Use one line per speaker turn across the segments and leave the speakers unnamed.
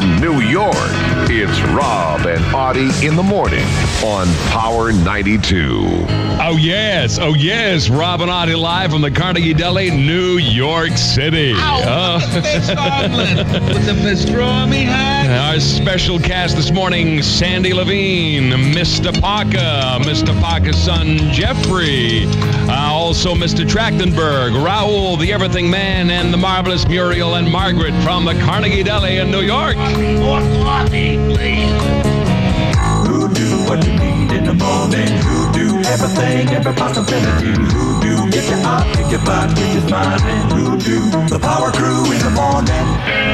From New York, it's Rob and Audie in the morning on Power 92.
Oh, yes. Rob and Audie live from the Carnegie Deli, New York City.
With the pastrami hat.
Our special cast this morning, Sandy Levine, Mr. Parker's son, Jeffrey, also Mr. Trachtenberg, Raul, the Everything Man, and the marvelous Muriel and Margaret from the Carnegie Deli in New York.
More coffee, please.
Who do what you need in the morning? Who do everything, every possibility? Who do get you up, get your butt, get you smiling? Who do the power crew in the morning?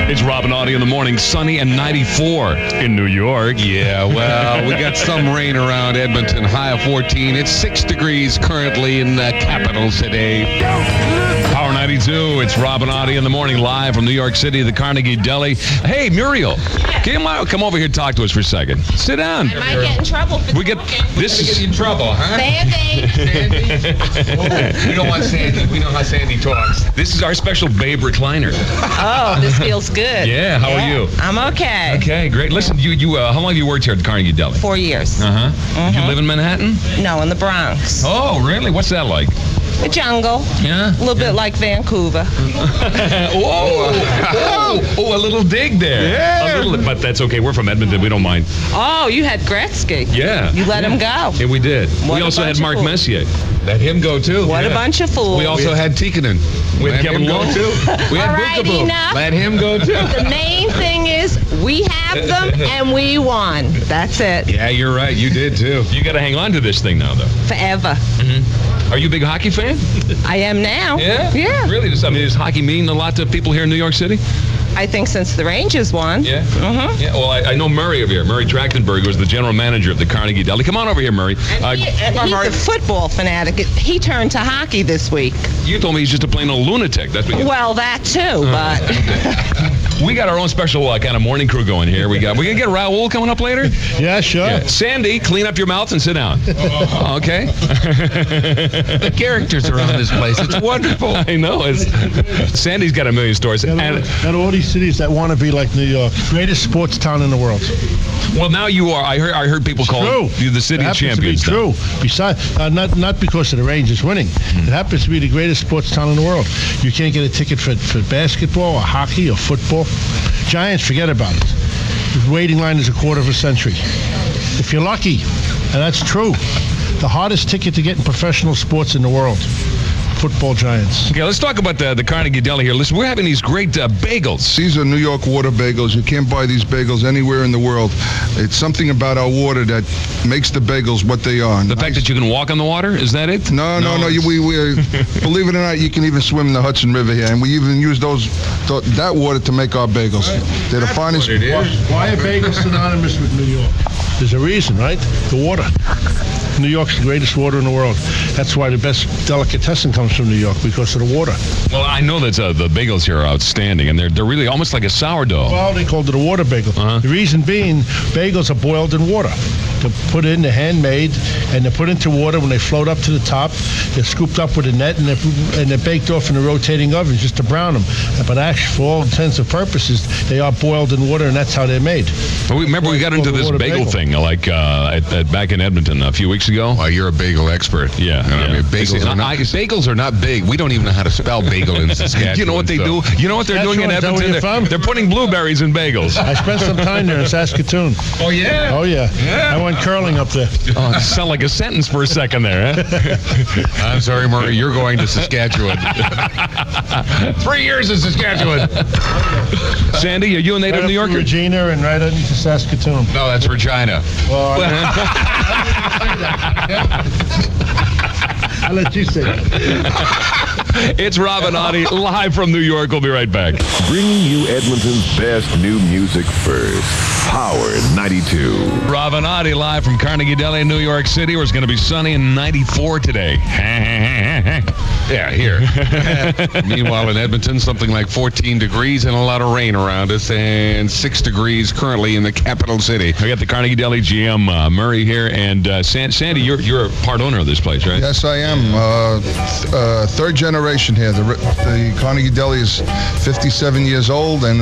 It's Rob and Audie in the morning, sunny and 94 in New York.
Yeah, well, we got some rain around Edmonton, high of 14. It's 6 degrees currently in the capital city.
Power 92, it's Rob and Audie in the morning, live from New York City, the Carnegie Deli. Hey, Muriel, can you come over here and talk to us for a second? Sit down.
I might get in trouble for talking.
This is
in trouble, huh?
Sandy.
We don't want Sandy. We know how Sandy talks.
This is our special Babe recliner.
Oh, this feels good.
Yeah, how are you?
I'm okay.
Okay, great. Listen, you how long have you worked here at Carnegie Deli?
4 years.
Uh-huh. You live in Manhattan?
No, in the Bronx.
Oh, really? What's that like?
The jungle.
Yeah?
A little bit like Vancouver.
Oh, a little dig there. Yeah. But that's okay. We're from Edmonton. We don't mind.
Oh, you had Gretzky.
Yeah.
You let him go.
Yeah, we did.
What
We
a
also had
bunch of
Mark
fools.
Messier.
Let him go, too.
What a bunch of fools.
We also had Tikkanen.
We had
Let
Kevin
him go,
Lowe.
too. We had
All right,
Bookaboo.
enough.
Let him go, too.
The main thing is we have them and we won. That's it.
Yeah, you're right. You did, too.
You got to hang on to this thing now, though.
Forever.
Are you a big hockey fan?
I am now.
Yeah?
Yeah.
Really? Does hockey mean a lot to people here in New York City?
I think since the Rangers won.
Yeah.
Mm-hmm.
Yeah. Well, I know Murray over here. Murray Trachtenberg was the general manager of the Carnegie Deli. Come on over here, Murray.
He's a football fanatic. He turned to hockey this week.
You told me he's just a plain old lunatic. That's what you.
Well, that too, but
We got our own special kind of morning crew going here. We're gonna get Raul coming up later.
Yeah, sure.
Yeah. Sandy, clean up your mouth and sit down. Okay.
The characters around this place. It's wonderful.
I know. Sandy's got a million stories.
And all these cities that want to be like New York, greatest sports town in the world.
Well, now you are. I heard people call you the city of champions.
It happens to be true. Besides, not because of the Rangers winning. It happens to be the greatest sports town in the world. You can't get a ticket for basketball or hockey or football. Giants, forget about it. The waiting line is a quarter of a century. If you're lucky, and that's true, the hardest ticket to get in professional sports in the world. Football Giants.
Okay, let's talk about the Carnegie Deli here. Listen, we're having these great bagels.
These are New York water bagels. You can't buy these bagels anywhere in the world. It's something about our water that makes the bagels what they are.
The fact that you can walk on the water, is that it?
No. We believe it or not, you can even swim in the Hudson River here, and we even use that water to make our bagels. They're the finest.
What it is.
Why are bagels synonymous with New York? There's a reason, right? The water. New York's the greatest water in the world. That's why the best delicatessen comes from New York, because of the water.
Well, I know that the bagels here are outstanding, and they're really almost like a sourdough.
Well, they called it a water bagel.
Uh-huh.
The reason being, bagels are boiled in water. They're put in, they're handmade, and they're put into water. When they float up to the top, they're scooped up with a net, and they're baked off in a rotating oven just to brown them. But actually, for all intents and purposes, they are boiled in water, and that's how they're made.
Well, remember we got into this bagel thing back in Edmonton a few weeks ago.
Well, you're a bagel expert.
Yeah.
I mean, bagels are not big. We don't even know how to spell bagel in Saskatchewan.
You know what they do? You know what they're doing in
Saskatchewan, is that where
Edmonton?
you're from?
They're putting blueberries in bagels.
I spent some time there in Saskatoon.
Oh, yeah?
Oh, yeah. I went curling up there.
Oh, it sounded like a sentence for a second there, huh?
I'm sorry, Murray. You're going to Saskatchewan. 3 years in Saskatchewan.
Sandy, are you a native
Right
New
up to
Yorker?
Regina and right into Saskatoon.
No, that's Regina.
Well, I'll let you say it.
It's Rob and Audie, live from New York. We'll be right back.
Bringing you Edmonton's best new music first. Power 92.
Rob and Audie, live from Carnegie Deli in New York City, where it's going to be sunny and 94 today.
Yeah, here. Meanwhile, in Edmonton, something like 14 degrees and a lot of rain around us, and 6 degrees currently in the capital city.
I got the Carnegie Deli GM, Murray, here, and Sandy, you're a part owner of this place, right?
Yes, I am. Third generation generation here. The Carnegie Deli is 57 years old, and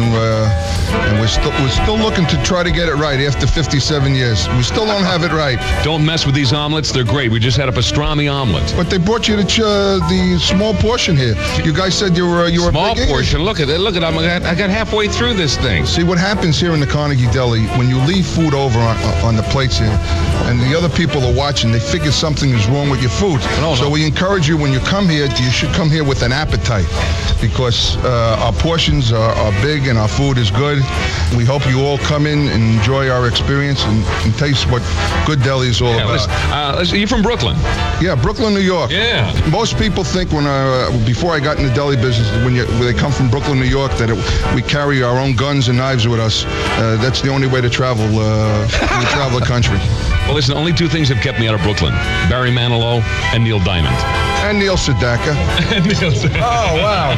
we're still looking to try to get it right after 57 years. We still don't have it right.
Don't mess with these omelets. They're great. We just had a pastrami omelet.
But they brought you the small portion here. You guys said you were
Small
big
portion. Look at it. Look at it. I got halfway through this thing.
See what happens here in the Carnegie Deli when you leave food over on the plates here, and the other people are watching. They figure something is wrong with your food. So we encourage you when you come here. You should come here with an appetite, because our portions are big and our food is good. We hope you all come in and enjoy our experience and taste what good deli is all about.
You're from Brooklyn?
Yeah, Brooklyn, New York.
Yeah.
Most people think before I got in the deli business, when they come from Brooklyn, New York, that we carry our own guns and knives with us. That's the only way to travel the country.
Well, listen, only two things have kept me out of Brooklyn: Barry Manilow and Neil Diamond.
And Neil Sedaka.
Oh, wow.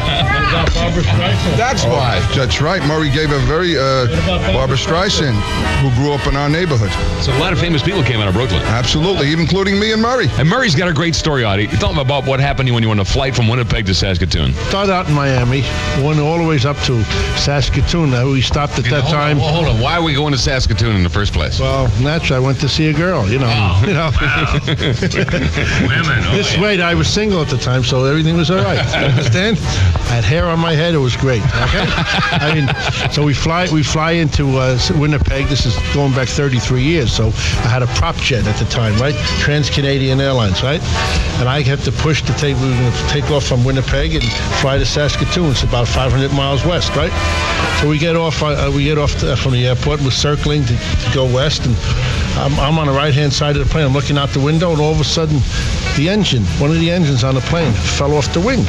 That's why.
That's right. Murray gave a very Barbara Streisand, who grew up in our neighborhood.
So a lot of famous people came out of Brooklyn.
Absolutely, including me and Murray.
And Murray's got a great story, Audie. Tell him about what happened when you were on a flight from Winnipeg to Saskatoon.
Started out in Miami, went all the way up to Saskatoon. We stopped at that time.
Hold on. Why are we going to Saskatoon in the first place?
Well, naturally, I went to see a girl, you know.
Oh,
Wow.
Women.
Wait, I was single at the time, so everything was all right. You understand? I had hair on my head. It was great. Okay. I mean, so we fly into Winnipeg. This is going back 33 years. So I had a prop jet at the time, right? Trans-Canadian Airlines, right? And I had to push to take. We were going to take off from Winnipeg and fly to Saskatoon. It's about 500 miles west, right? So we get off. From the airport. We're circling to go west, and I'm on the right-hand side of the plane. I'm looking out the window, and all of a sudden, one of the engines on the plane fell off the wing.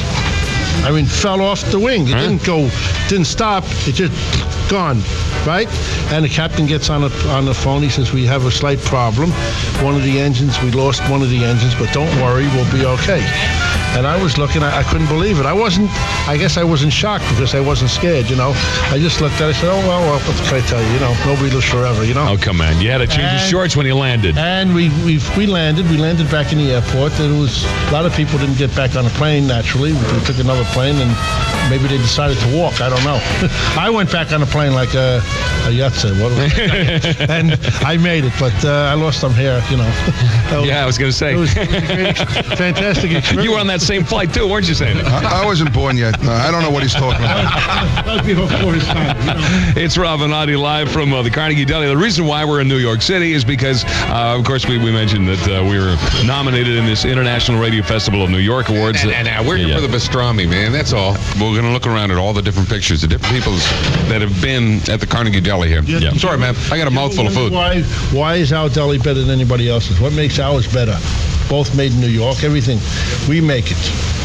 I mean, fell off the wing. It didn't stop. It just gone, right? And the captain gets on the phone. He says, we have a slight problem. We lost one of the engines, but don't worry, we'll be okay. And I was looking, I couldn't believe it. I guess I wasn't shocked because I wasn't scared, you know. I just looked at it and said, oh, well, what can I tell you? You know, nobody lives forever, you know.
Oh, come on. You had to change your shorts when you landed.
And we landed. We landed back in the airport. A lot of people didn't get back on the plane, naturally. We took another plane, and maybe they decided to walk. I don't know. I went back on the plane like a yatsa. And I made it, but I lost some hair, you know.
Yeah, I was going to say.
It was a great, fantastic experience.
You were on that same flight, too, weren't you, Sandy?
I wasn't born yet. I don't know what he's talking about.
That was before his time, you know.
It's Rob and Audie live from the Carnegie Deli. The reason why we're in New York City is because, of course, we mentioned that we were nominated in this International Radio Festival of New York Awards.
And we're here for the pastrami, man. That's all. We're going to look around at all the different pictures, the different people that have been at the Carnegie Deli here.
Yeah.
Sorry, man. I got a mouthful of food.
Why is our deli better than anybody else's? What makes ours better? Both made in New York. Everything. We make it.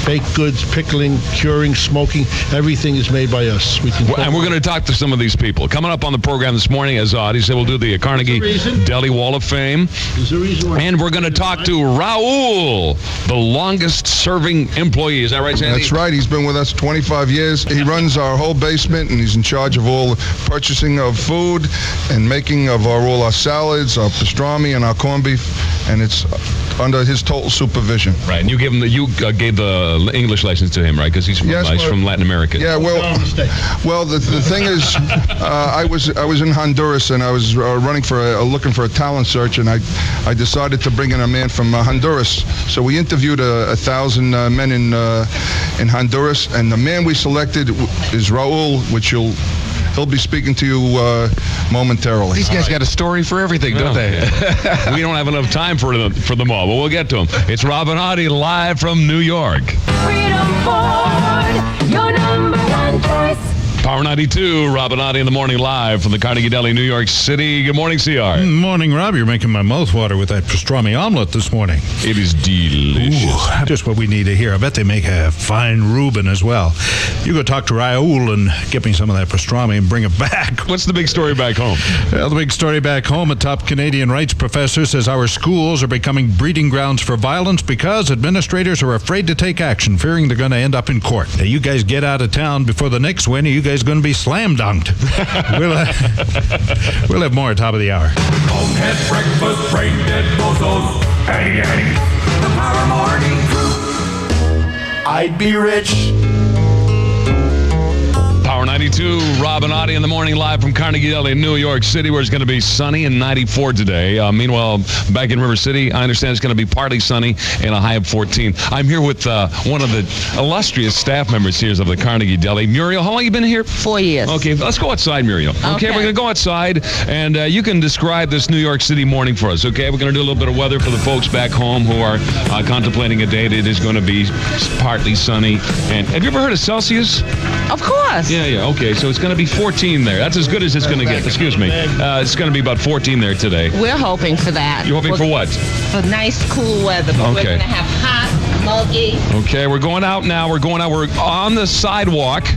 Baked goods, pickling, curing, smoking, everything is made by us.
And we're going to talk to some of these people. Coming up on the program this morning, as Audie said, we'll do the Carnegie Deli Wall of Fame.
There's a reason why.
And we're going to talk to Raul, the longest-serving employee. Is that right, Sandy?
That's right. He's been with us 25 years. He runs our whole basement, and he's in charge of all the purchasing of food and making of all our salads, our pastrami, and our corned beef. And it's under his total supervision.
Right. And you gave the English license to him, right? Because he's from Latin America.
Yeah. Well, the thing is, I was in Honduras, and I was looking for a talent search, and I decided to bring in a man from Honduras. So we interviewed 1,000 men in Honduras, and the man we selected is Raul, which he'll be speaking to you momentarily.
These guys got a story for everything, don't they?
We don't have enough time for them all, but we'll get to them. It's Rob and Audie live from New York.
Freedom Ford, your number one choice.
Power 92, Rob and Audie in the morning live from the Carnegie Deli, New York City. Good morning, CR.
Morning, Rob. You're making my mouth water with that pastrami omelet this morning.
It is delicious.
Ooh, just what we need to hear. I bet they make a fine Reuben as well. You go talk to Raul and get me some of that pastrami and bring it back.
What's the big story back home?
Well, the big story back home, a top Canadian rights professor says our schools are becoming breeding grounds for violence because administrators are afraid to take action, fearing they're going to end up in court. Now, you guys get out of town before the Knicks win, or you guys going to be slam dunked. We'll have more at top of the hour.
Bonehead breakfast, brain dead bozos. Eddie. The Power Morning Crew. I'd be rich.
Power 92, Rob and Audie in the morning, live from Carnegie Deli in New York City, where it's going to be sunny and 94 today. Meanwhile, back in River City, I understand it's going to be partly sunny and a high of 14. I'm here with one of the illustrious staff members here of the Carnegie Deli. Muriel, how long have you been here?
4 years.
Okay, let's go outside, Muriel. Okay, we're going to go outside, and you can describe this New York City morning for us, okay? We're going to do a little bit of weather for the folks back home who are contemplating a day that is going to be partly sunny. And have you ever heard of Celsius?
Of course.
Yeah, okay. So it's going to be 14 there. That's as good as it's going to get. Excuse me. It's going to be about 14 there today.
We're hoping for that.
You're hoping for what?
For nice, cool weather. But we're going to have hot, muggy.
Okay, we're going out now. We're on the sidewalk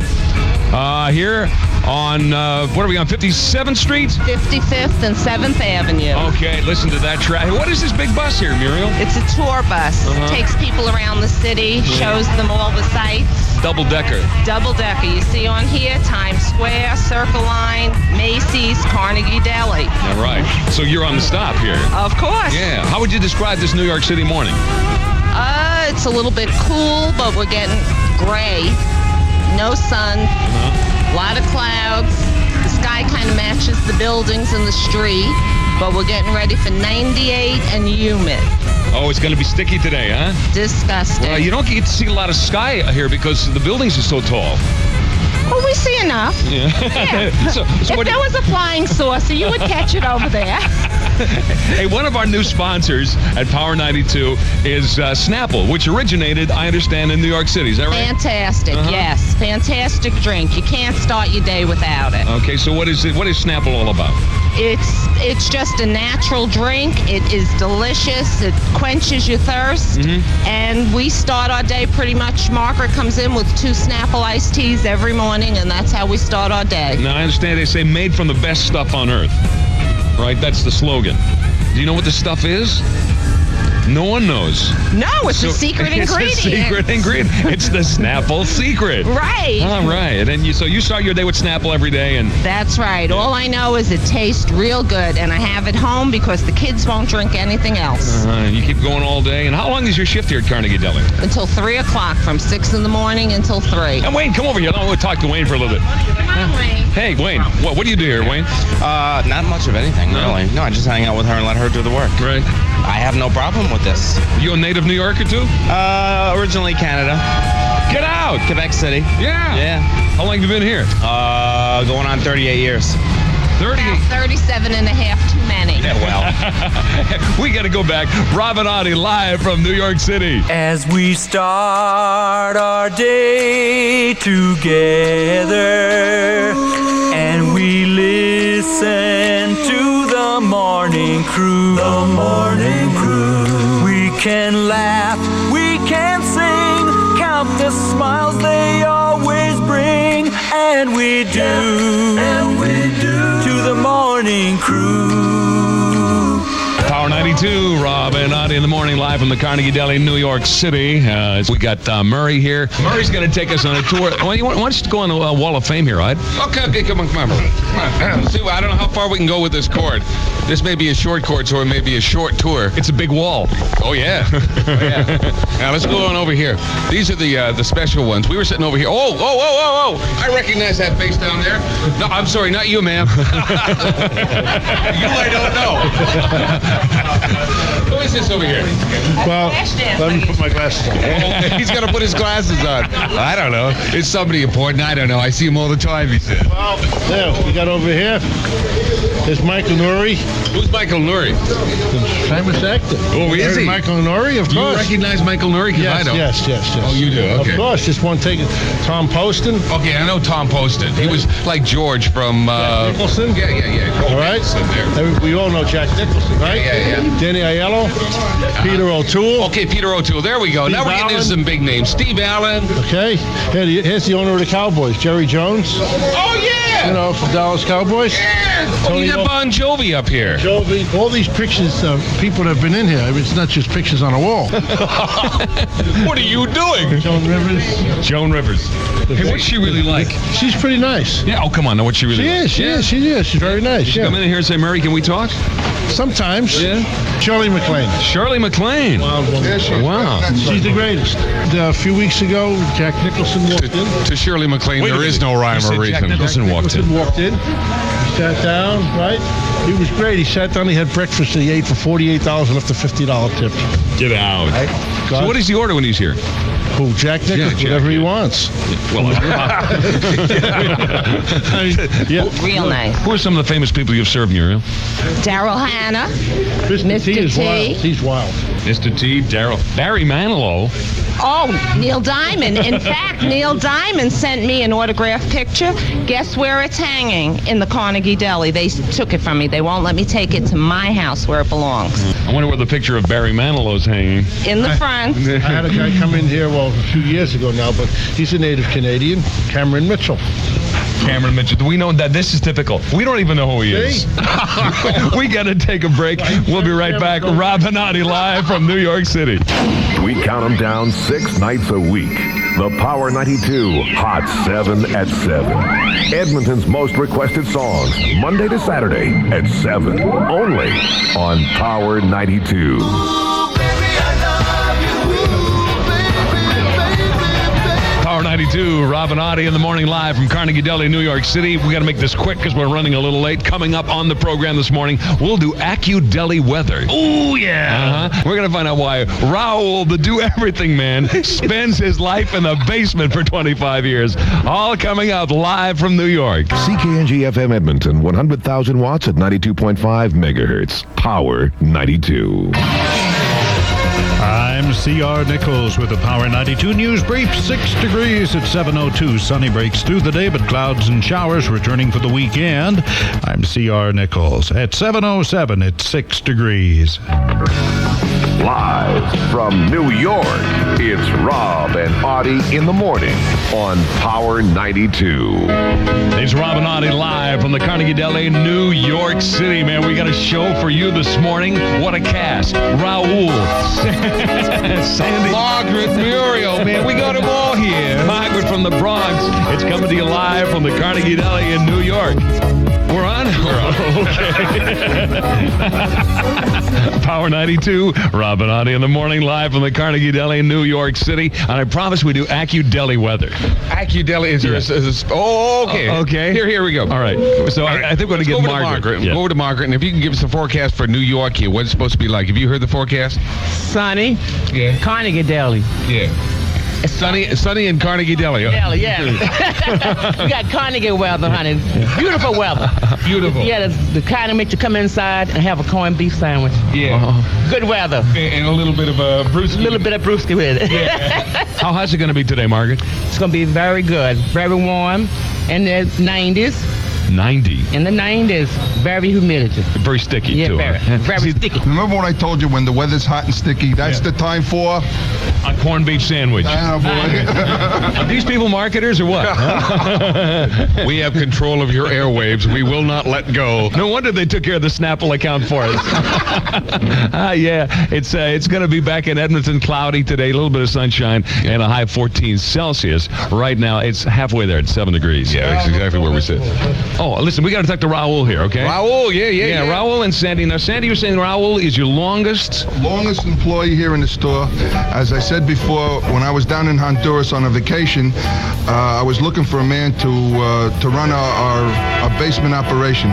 here on, what are we on, 57th Street?
55th and 7th Avenue.
Okay, listen to that track. What is this big bus here, Muriel?
It's a tour bus. Takes people around the city, shows them all the sights.
Double-decker.
Double-decker. You see on here, Times Square, Circle Line, Macy's, Carnegie Deli.
All right. So you're on the stop here.
Of course.
Yeah. How would you describe this New York City morning?
It's a little bit cool, but we're getting gray. No sun. A lot of clouds. The sky kind of matches the buildings and the street, but we're getting ready for 98 and humid.
Oh, it's going to be sticky today, huh?
Disgusting.
Well, you don't get to see a lot of sky here because the buildings are so tall.
Well, we see enough.
Yeah. so
if there was a flying saucer, you would catch it over there.
Hey, one of our new sponsors at Power 92 is Snapple, which originated, I understand, in New York City. Is that right?
Fantastic, yes. Fantastic drink. You can't start your day without it.
Okay, so what is Snapple all about?
It's just a natural drink. It is delicious. It quenches your thirst. And we start our day pretty much. Margaret comes in with 2 Snapple iced teas every morning, and that's how we start our day.
Now, I understand they say made from the best stuff on earth. Right? That's the slogan. Do you know what the stuff is? No one knows.
No, it's a secret ingredient.
It's a secret ingredient. It's the Snapple secret.
Right.
All right. And so you start your day with Snapple every day, and
that's right. All I know is it tastes real good, and I have it home because the kids won't drink anything else.
You keep going all day. And how long is your shift here at Carnegie Deli?
Until 3 o'clock, from 6 in the morning until 3.
And Wayne, come over here. We'll talk to Wayne for a little bit.
Come on, Wayne.
Hey, Wayne. What do you do here, Wayne?
Not much of anything, really. No, I just hang out with her and let her do the work.
Right.
I have no problem with this.
You a native New Yorker, too?
Originally Canada.
Get out!
Quebec City.
Yeah. How long have you been here?
Going on 38 years.
30?
About 37 and a half too many.
Yeah, well.
We got to go back. Rob and Audie live from New York City.
As we start our day together and we listen to the morning crew. The morning crew. We can laugh, we can sing, count the smiles they always bring, and we do. To the morning crew.
Power 92, Rob and Audie in the morning, live from the Carnegie Deli, New York City. We got Murray here. Murray's going to take us on a tour. Why don't you go on the Wall of Fame here, Audie?
Okay, come on. See, I don't know how far we can go with this cord. This may be a short cord, so it may be a short tour.
It's a big wall.
Oh, yeah. Now, let's go on over here. These are the special ones. We were sitting over here. Oh. I recognize that face down there. No, I'm sorry, not you, ma'am. You, I don't know. Who is this over here?
Well, let me put my glasses on.
Oh, he's got to put his glasses on. I don't know. It's somebody important. I don't know. I see him all the time, he said.
Well, there, we got over here. There's Michael Nouri.
Who's Michael Nouri?
The famous actor.
Oh, is he?
Michael Nouri, of
Do
course.
you recognize Michael Nouri?
Yes,
I don't.
yes.
Oh, you do? Okay.
Of course, just one take. Tom Poston.
Okay, I know Tom Poston. He was like George from...
Nicholson.
Yeah.
All right. We all know Jack Nicholson, right?
Yeah.
Danny Aiello. Peter O'Toole.
Okay, Peter O'Toole. There we go.
Steve
Now we're getting into some big names. Steve Allen.
Okay. Here's the owner of the Cowboys, Jerry Jones.
Oh, yeah!
You know, from Dallas Cowboys.
Yeah!
Tony
you got Bon Jovi up here.
Jovi. All these pictures of people that have been in here. I mean, it's not just pictures on a wall.
What are you doing?
Joan Rivers.
Hey, what's she really like?
She's pretty nice.
Yeah. Oh, come on. Now, what's she really like?
She is. She's very nice.
She come in here and say, Murray, can we talk?
Sometimes.
Yeah.
Shirley MacLaine.
Shirley MacLaine. Wow.
She's the greatest. A few weeks ago, Jack Nicholson walked in.
To Shirley MacLaine, there is no rhyme or reason.
Jack Nicholson walked in.
He sat down, right? He was great. He sat down, he had breakfast, and he ate for $48 and left a $50 tip.
Get out.
Right?
So what does he order when he's here?
Who? Jack Nicholson? Whatever he wants.
Well,
Real nice.
Who are some of the famous people you've served in your
Daryl Hannah.
Mr. T is wild. He's wild.
Mr. T, Daryl. Barry Manilow.
Oh, Neil Diamond. In fact, Neil Diamond sent me an autographed picture. Guess where it's hanging? In the Carnegie Deli. They took it from me. They won't let me take it to my house where it belongs.
I wonder where the picture of Barry Manilow's hanging.
In the front.
I had a guy come in here, a few years ago now, but he's a native Canadian, Cameron Mitchell.
Cameron Mitchell. We know that this is typical. We don't even know who he is. We got to take a break. We'll be right back. Rob and Audie live from New York City.
We count them down 6 nights a week. The Power 92 Hot 7 at 7. Edmonton's most requested songs, Monday to Saturday at 7. Only on Power 92.
Power 92, Rob and Audie in the morning live from Carnegie Deli, New York City. We got to make this quick because we're running a little late. Coming up on the program this morning, we'll do Deli weather.
Oh, yeah.
We're going to find out why Raul, the do-everything man, spends his life in the basement for 25 years. All coming up live from New York.
CKNG FM Edmonton, 100,000 watts at 92.5 megahertz. Power 92.
I'm C.R. Nichols with the Power 92 News Brief. 6 degrees at 7:02. Sunny breaks through the day, but clouds and showers returning for the weekend. I'm C.R. Nichols. At 7:07, it's 6 degrees.
Live from New York, it's Rob and Audie in the morning on Power 92.
It's Rob and Audie live from the Carnegie Deli, New York City. Man, we got a show for you this morning. What a cast. Raul, Sandy,
Margaret, Muriel, man, we got them all here.
Margaret from the Bronx. It's coming to you live from the Carnegie Deli in New York. We're on? We're on. Okay. Power 92, Rob and Audie in the morning, live from the Carnegie Deli in New York City. And I promise we do Deli weather.
Deli, is there okay.
Okay.
Here we go.
All right. So I think we're going to get Margaret.
Go over to Margaret, and if you can give us a forecast for New York here, what it's supposed to be like. Have you heard the forecast?
Sunny.
Yeah.
Carnegie Deli.
Yeah. Sunny in Carnegie Deli.
Deli, yeah. We got Carnegie weather, honey. Beautiful weather.
Beautiful.
Yeah, the kind of makes you come inside and have a corned beef sandwich.
Yeah.
Good weather.
And a little bit of a brewski.
A little bit of brewski with it.
Yeah.
How hot's it going to be today, Margaret?
It's going to be very good. Very warm. In the 90s.
90.
In the 90s. Very humidity.
Very sticky,
yeah,
too.
Very sticky.
Remember when I told you when the weather's hot and sticky, that's the time for
a corned beef sandwich. Are these people marketers or what?
We have control of your airwaves. We will not let go.
No wonder they took care of the Snapple account for us. Yeah, it's going to be back in Edmonton, cloudy today, a little bit of sunshine, and a high of 14 Celsius. Right now, it's halfway there at 7 degrees.
Yeah, that's exactly where we sit.
Oh, listen, we got to talk to Raul here, okay?
Raul, yeah.
Raul and Sandy. Now, Sandy, you're saying Raul is your longest
employee here in the store. As I said before, when I was down in Honduras on a vacation, I was looking for a man to run our basement operation.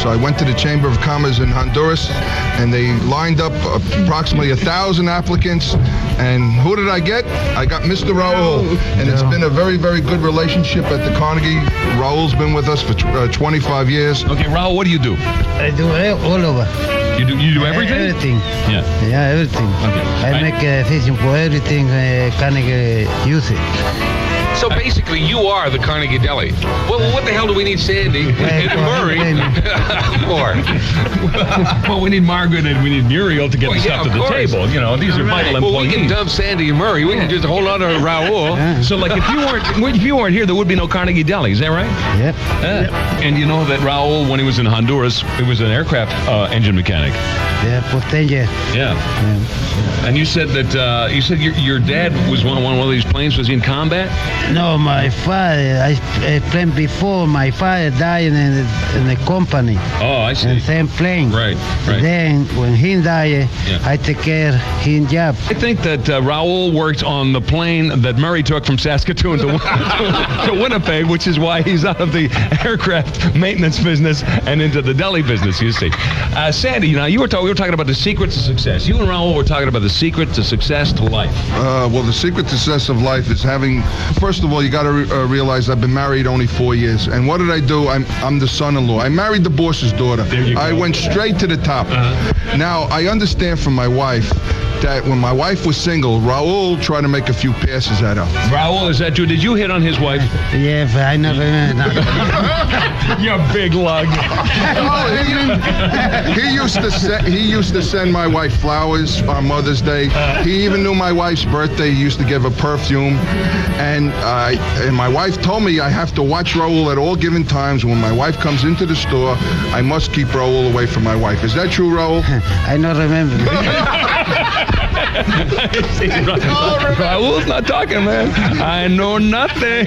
So I went to the Chamber of Commerce in Honduras, and they lined up approximately 1,000 applicants. And who did I get? I got Mr. Raul. And it's been a very, very good relationship at the Carnegie. Raul's been with us for 25 years.
Okay, Raul, what do you do?
I do all over.
You do everything?
Everything.
Yeah.
Yeah, everything.
Okay.
I make fishing for everything Carnegie use it.
So basically, you are the Carnegie Deli. Well, what the hell do we need Sandy and Murray for?
Well, we need Margaret and we need Muriel to get the stuff to the table. You know, these are vital employees.
Well, we can dump Sandy and Murray. We can just hold on to Raul.
So, like, if you weren't here, there would be no Carnegie Deli. Is that right?
Yep.
And you know that Raul, when he was in Honduras, he was an aircraft engine mechanic.
Yeah, for 10 years.
Yeah. And you said that your dad was one of these planes. Was he in combat?
No, my father. I explained before. My father died in the company.
Oh, I see.
In the same plane.
Right.
Then when he died, I take care of his job.
I think that Raul worked on the plane that Murray took from Saskatoon to Winnipeg, which is why he's out of the aircraft maintenance business and into the deli business, you see. Sandy, now we were talking about the secret to success. You and Raul were talking about the secret to success to life.
Well, the secret to success of life is having, first of all, you got to realize I've been married only 4 years. And what did I do? I'm the son-in-law. I married the boss's daughter.
There you go.
I went straight to the top. Now, I understand from my wife that when my wife was single, Raul tried to make a few passes at her.
Raul, is that true? Did you hit on his wife?
Yeah, but I never
You big lug.
He used to send my wife flowers on Mother's Day. He even knew my wife's birthday. He used to give her perfume. And my wife told me I have to watch Raul at all given times. When my wife comes into the store, I must keep Raul away from my wife. Is that true, Raul?
I don't remember.
Raul's not talking, man. I know nothing.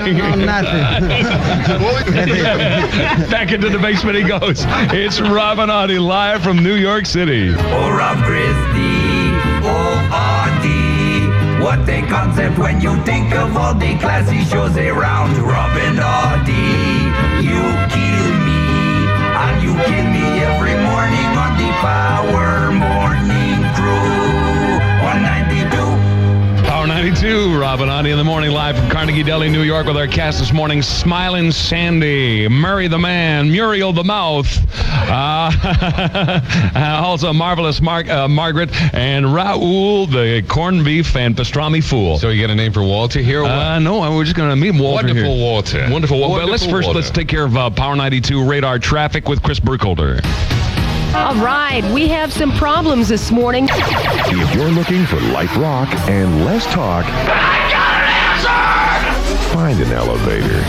Back into the basement he goes. It's Rob and Audie live from New York City.
Oh, Rob Christie, oh, Audie. What a concept when you think of all the classy shows around. Rob and Audie, you kill me. And you kill me every morning on the Power Morning Crew. 192.
Power 92, Rob and Audie in the morning, live from Carnegie Deli, New York, with our cast this morning: Smiling Sandy, Murray the Man, Muriel the Mouth, also Marvelous Margaret, and Raul the Corned Beef and Pastrami Fool.
So you got a name for Walter here? Or what?
No, we're just going to meet Walter.
Wonderful
here.
Walter.
Wonderful Walter.
Wonderful
But let's take care of Power 92 radar traffic with Chris Burkholder.
All right, we have some problems this morning.
If you're looking for light rock and less talk,
I got an answer!
find an elevator.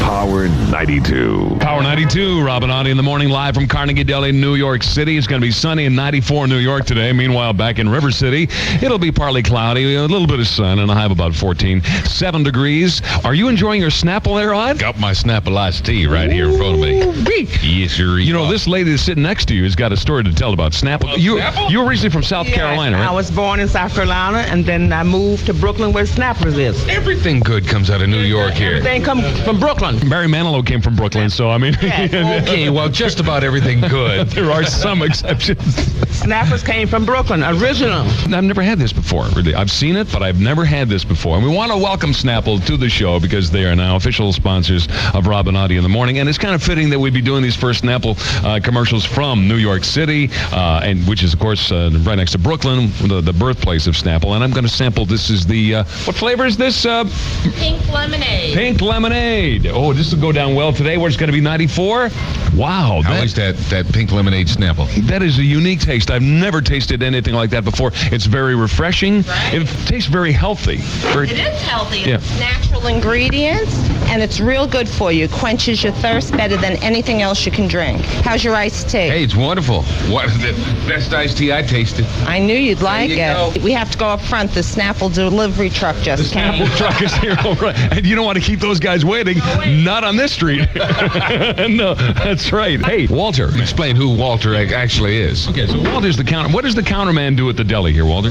Power 92.
Power 92, Rob and Audie in the morning, live from Carnegie Deli, New York City. It's going to be sunny and 94 in New York today. Meanwhile, back in River City, it'll be partly cloudy, a little bit of sun, and I'll have about 7 degrees. Are you enjoying your Snapple there, Aud?
Got my Snapple iced tea right here in front of me. Yes, sir.
You know, this lady that's sitting next to you has got a story to tell about Snapple. You were originally from South Carolina, right?
I was born in South Carolina, and then I moved to Brooklyn, where Snappers is.
Everything good comes out of New York here.
Everything comes from Brooklyn.
Barry Manilow came from Brooklyn, so I mean...
Okay, well, just about everything good.
There are some exceptions.
Snappers came from Brooklyn, original.
I've never had this before, really. I've seen it, but I've never had this before. And we want to welcome Snapple to the show because they are now official sponsors of Rob and Audie in the morning. And it's kind of fitting that we'd be doing these first Snapple commercials from New York City, and which is, of course, right next to Brooklyn, the birthplace of Snapple. And I'm going to sample, this is the... what flavor is this?
Pink lemonade.
Pink lemonade. Oh, this will go down well today, where it's going to be 94. Wow.
How is that pink lemonade Snapple?
That is a unique taste. I've never tasted anything like that before. It's very refreshing.
Right?
It tastes very healthy.
It is healthy.
Yeah.
It's natural ingredients, and it's real good for you. Quenches your thirst better than anything else you can drink. How's your iced tea?
Hey, it's wonderful. What the best iced tea I tasted.
I knew you'd like
you
it.
go.
We have to go up front. The Snapple delivery truck just
The
came.
Snapple truck is here, all right. And you don't want to keep those guys waiting. Not on this street. No, that's right. Hey, Walter.
Explain who Walter actually is.
Okay, so Walter's the counter. What does the counterman do at the deli here, Walter?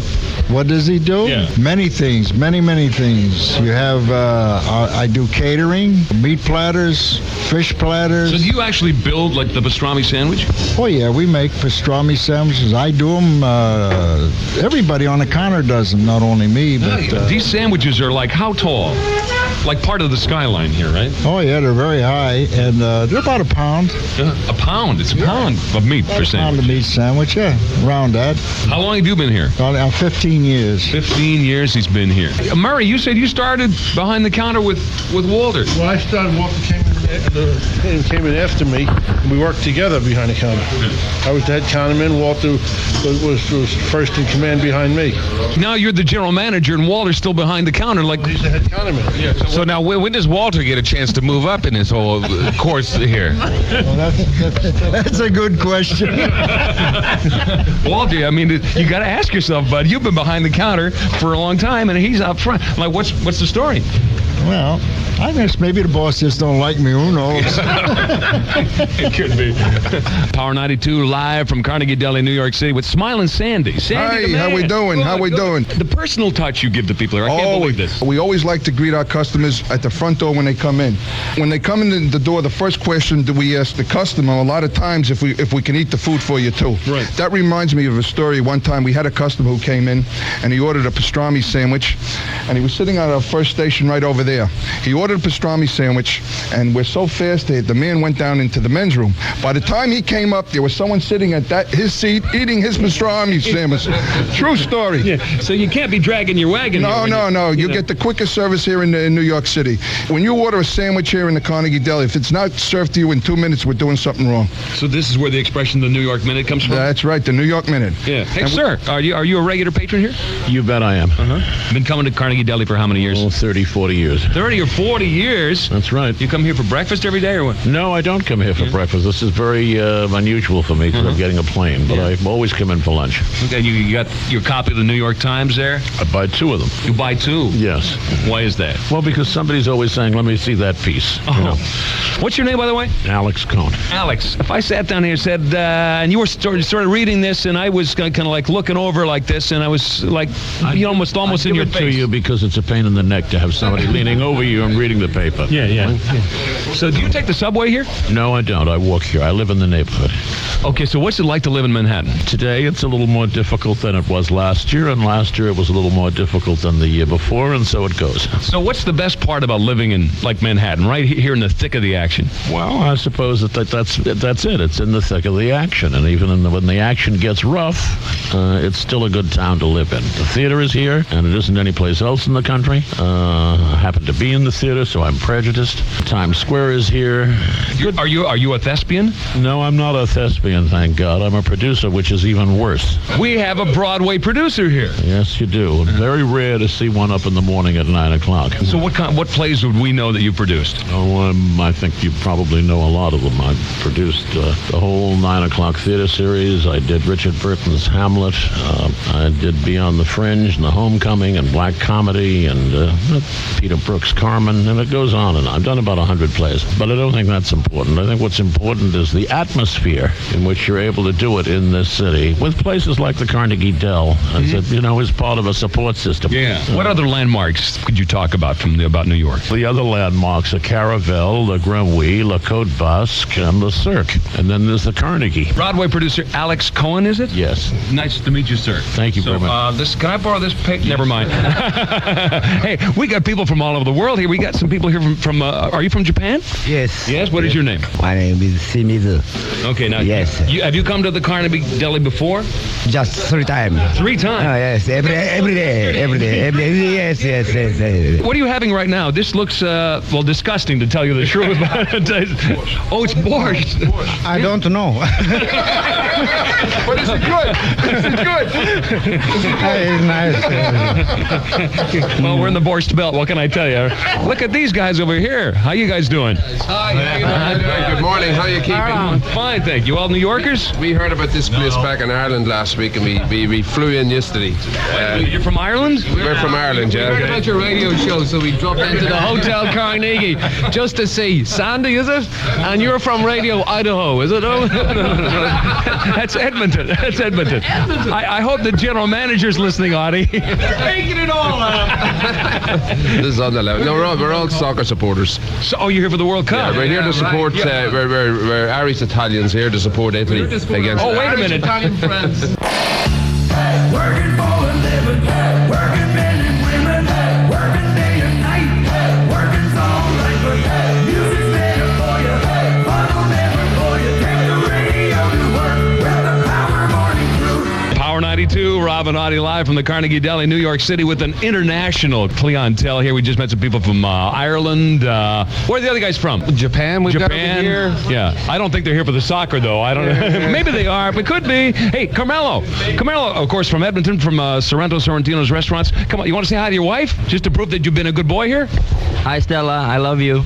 What does he do?
Yeah.
Many things, many things. You have, I do catering, meat platters, fish platters.
So do you actually build like the pastrami sandwich?
Oh yeah, we make pastrami sandwiches. I do them. Everybody on the counter does them, not only me. But
these sandwiches are like how tall? Like part of the skyline here, right?
oh yeah, they're very high, and they're about a pound.
A pound. It's a pound of meat per
Pound
sandwich.
of meat sandwich, yeah, around that.
How long have you been here?
15 years.
15 years he's been here. Murray, you said you started behind the counter with Walter.
Well, I started. Walter came in after me, and we worked together behind the counter. I was the head counterman. Walter was first in command behind me.
Now you're the general manager, and Walter's still behind the counter. Like
He's the head counterman. Yeah.
So now, when does Walter get a chance to move up in this whole course here?
Well, that's a good question.
Walter, I mean, you got to ask yourself, bud. You've been behind the counter for a long time, and he's up front. Like, what's the story?
Well, I guess maybe the boss just don't like me. Who knows?
It could be. Power 92 live from Carnegie Deli, New York City with Smiling Sandy. Sandy,
Hi, how we doing? How we doing?
The personal touch you give to people here. I can't believe this.
We always like to greet our customers at the front door when they come in. When they come in the door, the first question that we ask the customer a lot of times if we can eat the food for you too.
Right.
That reminds me of a story. One time we had a customer who came in and he ordered a pastrami sandwich, and he was sitting at our first station right over there. He ordered a pastrami sandwich, and we're so fast that the man went down into the men's room. By the time he came up, there was someone sitting at his seat eating his pastrami sandwich. True story.
Yeah. So you can't be dragging your wagon.
No. You get the quickest service here in New York City. When you order a sandwich here in the Carnegie Deli, if it's not served to you in 2 minutes, we're doing something wrong.
So this is where the expression "the New York Minute" comes from.
That's right, the New York Minute.
Yeah. Hey, sir, are you a regular patron here?
You bet I am.
Been coming to Carnegie Deli for how many years?
30, 40 years.
30 or 40 years?
That's right.
You come here for breakfast every day or what?
No, I don't come here for breakfast. This is very unusual for me because I'm getting a plane, but I always come in for lunch.
Okay, you got your copy of the New York Times there?
I buy 2 of them.
You buy 2?
Yes.
Why is that?
Well, because somebody's always saying, let me see that piece.
Oh.
You know.
What's your name, by the way?
Alex Cohn.
Alex, if I sat down here and said, and you were sort of reading this, and I was kind of like looking over like this, and I was like, almost in your face.
I give it to you because it's a pain in the neck to have somebody leaning over you and reading the paper.
Yeah. So do you take the subway here?
No, I don't. I walk here. I live in the neighborhood.
Okay, so what's it like to live in Manhattan?
Today, it's a little more difficult than it was last year, and last year it was a little more difficult than the year before, and so it goes.
So what's the best part about living in, like, Manhattan, right here in the thick of the action?
Well, I suppose that's it. It's in the thick of the action, and even when the action gets rough, it's still a good town to live in. The theater is here, and it isn't anyplace else in the country. I happen to be in the theater, so I'm prejudiced. Times Square is here.
Are you a thespian?
No, I'm not a thespian, thank God. I'm a producer, which is even worse.
We have a Broadway producer here.
Yes, you do. Very rare to see one up in the morning at 9 o'clock.
So what plays would we know that you produced?
Oh, I think you probably know a lot of them. I produced the whole 9 o'clock theater series. I did Richard Burton's Hamlet. I did Beyond the Fringe and The Homecoming and Black Comedy and Peter Brook's Carmen, and it goes on. And I've done about 100 plays. But I don't think that's important. I think what's important is the atmosphere in which you're able to do it in this city with places like the Carnegie Deli, as it, is part of a support system.
Yeah. What other landmarks could you talk about about New York?
The other landmarks are Caravel, Le Grand Oui, La Côte Basque, and the Cirque. And then there's the Carnegie.
Broadway producer Alex Cohen, is it?
Yes.
Nice to meet you, sir.
Thank you very much.
Can I borrow this page? Never mind. Hey, we got people from all over the world here. We got some people here from are you from Japan?
Yes.
Yes? What is your name?
My name is Shimizu.
Okay, now.
Yes.
Have you come to the Carnegie Deli before?
Just 3 times.
3 times?
Oh, yes. Every day. Yes.
What are you having right now? This looks, disgusting to tell you the truth. Oh, it's borscht.
I don't know.
But is it good? Is it good?
It's nice.
Well, we're in the borscht belt. What can I tell you? Look at these guys over here. How you guys doing?
Hi. Good morning. How are you keeping?
Fine, thank you. All New Yorkers?
We heard about this place back in Ireland last week, and we flew in yesterday.
You're from Ireland?
We're from Ireland, yeah.
We heard about your radio show, so we dropped into the Hotel Carnegie just to see. Sandy, is it? And you're from Radio Idaho, is it? Oh,
That's Edmonton. That's Edmonton. I hope the general manager's listening, Audie.
Taking it all out.
This is on the level. No, we're all soccer supporters.
So, you're here for the World Cup?
Yeah, we're here to support. We're Irish Italians here to support Italy against.
Oh, wait a minute.
Italian friends.
Working for a living, working men and women, working day and night, working's all right, but music's better for you, fun will never bore you. Take the radio to work with the Power Morning Crew.
Power 92, Rob and Audie live from the Carnegie Deli, New York City, with an international clientele here. We just met some people from Ireland. Where are the other guys from?
Japan. We've got over here.
Yeah. I don't think they're here for the soccer, though. I don't know. Maybe they are, but could be. Hey, Carmelo, of course, from Edmonton, from Sorrentino's Restaurants. Come on, you want to say hi to your wife? Just to prove that you've been a good boy here?
Hi, Stella. I love you.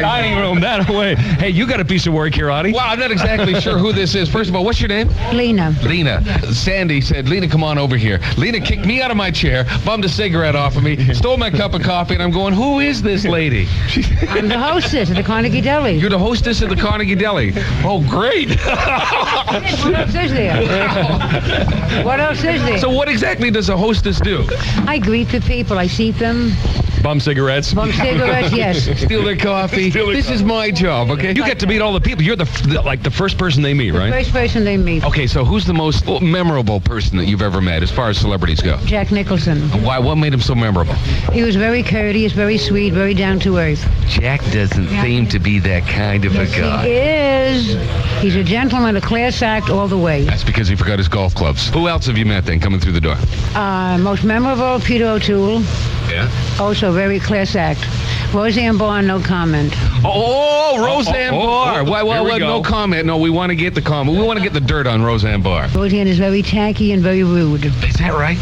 Dining room that way. Hey, you got a piece of work here, Audie.
Well, I'm not exactly sure who this is. First of all, what's your name?
Lena.
Lena. Sandy said, Lena, come on over here. Lena kicked me out of my chair, bummed a cigarette off of me, stole my cup of coffee, and I'm going, who is this lady?
I'm the hostess at the Carnegie Deli.
You're the hostess at the Carnegie Deli. Oh, great.
What else is there? What else is there?
So what exactly does a hostess do?
I greet the people. I seat them.
Bum cigarettes.
Bum cigarettes, yes.
Steal their coffee. This is my job, okay? You get to meet all the people. You're the first person they meet, right?
First person they meet.
Okay, so who's the most memorable person that you've ever met as far as celebrities go?
Jack Nicholson.
Why? What made him so memorable?
He was very courteous, very sweet, very down to earth.
Jack doesn't seem to be that kind of a guy.
He is. He's a gentleman, a class act all the way.
That's because he forgot his golf clubs. Who else have you met then coming through the door?
Most memorable, Peter O'Toole.
Yeah.
Also very class act. Roseanne Barr, no comment.
Oh, Roseanne Barr. Why, no comment. No, we want to get the comment. We want to get the dirt on Roseanne Barr.
Roseanne is very tacky and very rude.
Is that right?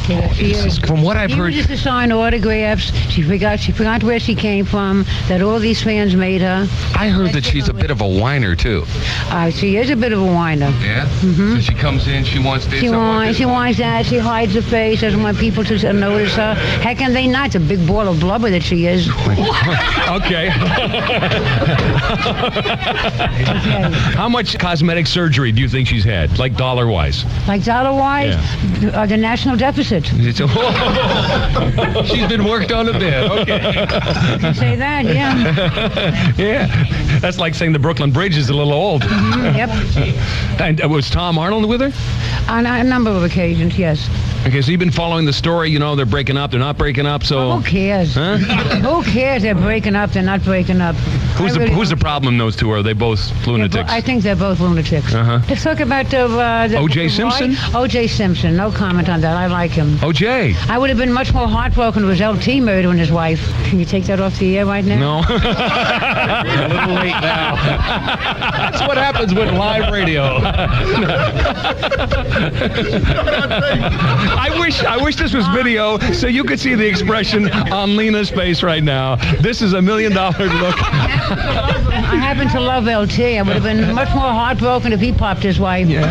From what I've heard.
She used to sign autographs. She forgot where she came from, that all these fans made her.
I heard that she's a bit of a whiner, too.
She is a bit of a whiner.
Yeah?
Mm-hmm.
So she comes in, she wants this.
She wants that. She hides her face, doesn't want people to notice her. How can they not? It's a big ball of blubber that she is.
Okay. How much cosmetic surgery do you think she's had, like dollar-wise?
Like dollar-wise?
Yeah.
The national deficit.
She's been worked on a bit. Okay.
You can say that, yeah.
Yeah. That's like saying the Brooklyn Bridge is a little old.
Mm-hmm, yep.
And was Tom Arnold with her?
On a number of occasions, yes.
Okay, so you've been following the story. You know, they're breaking up, they're not breaking up, so...
Who cares?
Huh?
Who cares? They're breaking up, they're not breaking up.
Who's the problem in those two? Are they both lunatics?
I think they're both lunatics.
Uh-huh.
Let's talk about the
O.J. Simpson?
O.J. Simpson. No comment on that. I like him.
O.J.?
I would have been much more heartbroken with L.T. murdering his wife. Can you take that off the air right now?
No.
A little late now.
That's what happens with live radio. I wish this was video so you could see the expression on Lena's face right now. This is $1 million look.
I happen to love L.T. I would have been much more heartbroken if he popped his wife.
Yeah.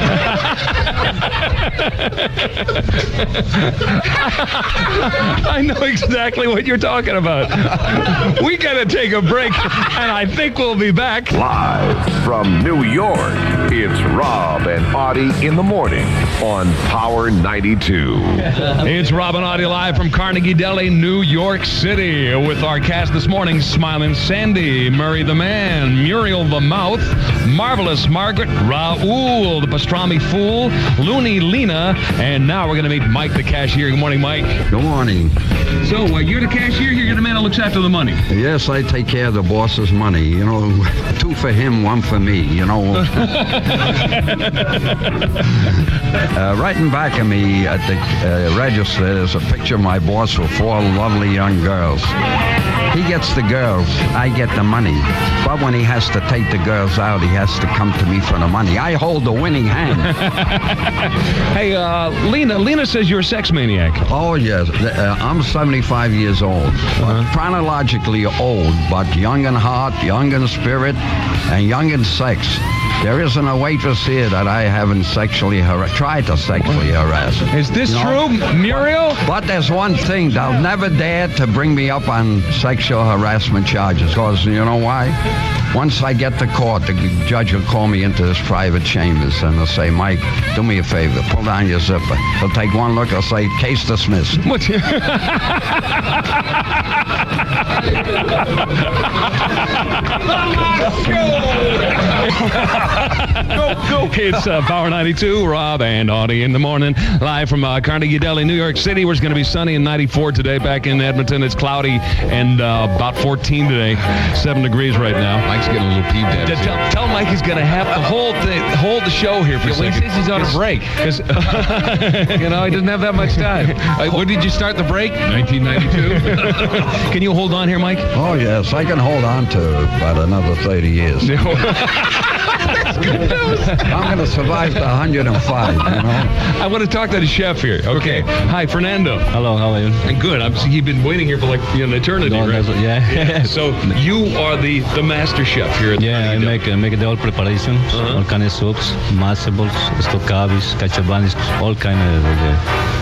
I know exactly what you're talking about. We gotta take a break, and I think we'll be back.
Live from New York, it's Rob and Audie in the morning on Power 92.
It's Rob and Audie live from Carnegie Deli, New York City, with our cast this morning: Smiling Sandy, Murray the Man, Muriel the Mouth, Marvelous Margaret, Raoul the Pastrami Fool, Looney Lena, and now we're going to meet Mike the cashier. Good morning, Mike.
Good morning.
So, you're the cashier, you're the man that looks after the money.
Yes, I take care of the boss's money. You know, 2 for him, 1 for me, you know. Right in back of me at the register is a picture of my boss with 4 lovely young girls. He gets the girls, I get the money. But when he has to take the girls out, he has to come to me for the money. I hold the winning hand.
Hey, Lena says you're a sex maniac.
Oh, yes. I'm 75 years old. Chronologically old, but young in heart, young in spirit, and young in sex. There isn't a waitress here that I haven't tried to sexually harass.
Is this true, Muriel?
But there's one thing. They'll never dare to bring me up on sexual harassment charges. Because you know why? Once I get to court, the judge will call me into his private chambers and he'll say, Mike, do me a favor, pull down your zipper. He'll take one look, he'll say, case dismissed.
What? Go. It's Power 92, Rob and Audie in the morning, live from Carnegie Deli, New York City, where it's going to be sunny and 94 today. Back in Edmonton, it's cloudy and about 14 today, 7 degrees right now.
Mike's getting a little peeved at us.
Tell Mike he's going to have to hold the show here for a second.
He says he's on a break.
Because, he doesn't have that much time. When did you start the break? 1992. Can you hold on here, Mike?
Oh, yes. I can hold on to about another 30 years.
That's good news.
I'm going to survive to 105, you know.
I want to talk to the chef here. Okay. Hi, Fernando.
Hello, how are you?
Good. You've been waiting here for like an eternity, right?
Yeah.
So you are the master chef here at the
I make the all preparations, all kind of soups, massables, stoccavis, cachabanis, all kind of